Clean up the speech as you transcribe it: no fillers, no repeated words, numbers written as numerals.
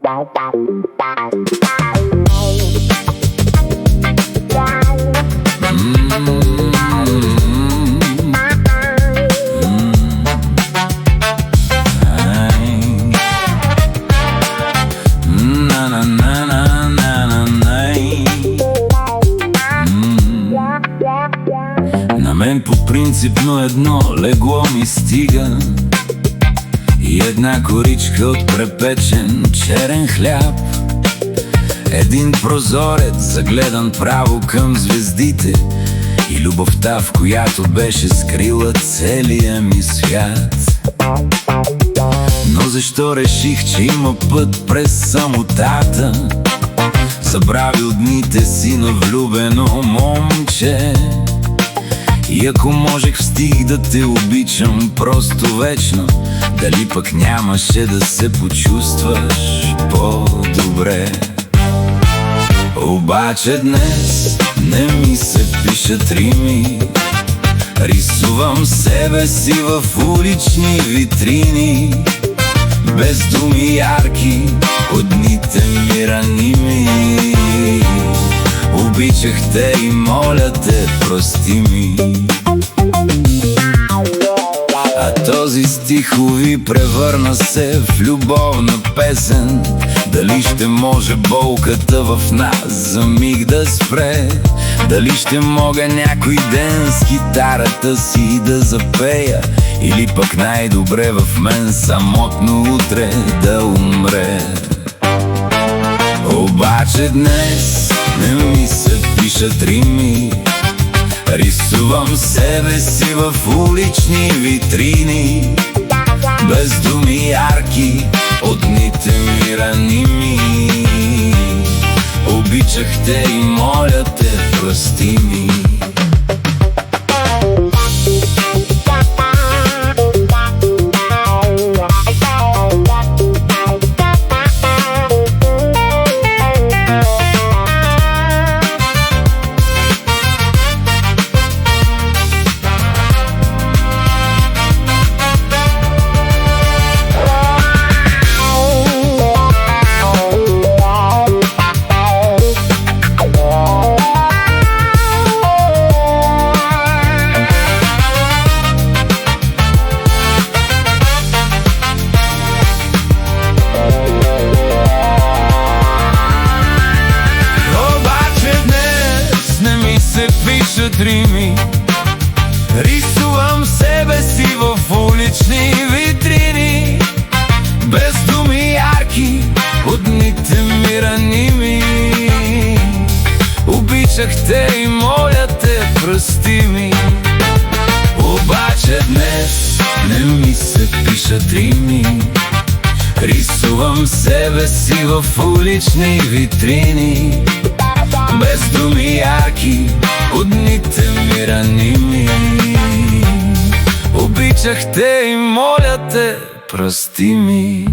На мен по принципно едно легло ми стига и една коричка от препечен черен хляб, един прозорец загледан право към звездите и любовта, в която беше скрила целия ми свят. Но защо реших, че има път през самотата? Забравил дните си на влюбено момче. И ако можех в стих да те обичам просто вечно, дали пък нямаше да се почувстваш по-добре? Обаче днес не ми се пишат рими, рисувам себе си в улични витрини, без думи ярки от дните ми раними. Обичах те и моля те, прости ми. А този стихови превърна се в любовна песен. Дали ще може болката в нас за миг да спре? Дали ще мога някой ден с китарата си да запея? Или пък най-добре в мен самотно утре да умре? Обаче днес не ми се пишат рими, рисувам себе си в улични витрини, без думи ярки от дните ми раними. Обичах те и моля те, прости ми. Рими, рисувам себе си в улични витрини, без думи ярки от дните ми раними. Обичах те и моля те, прости ми. Обаче днес не ми се пишат рими, рисувам себе си в улични витрини, без думи ярки от дните ми раними. Обичах те и моля те, прости ми.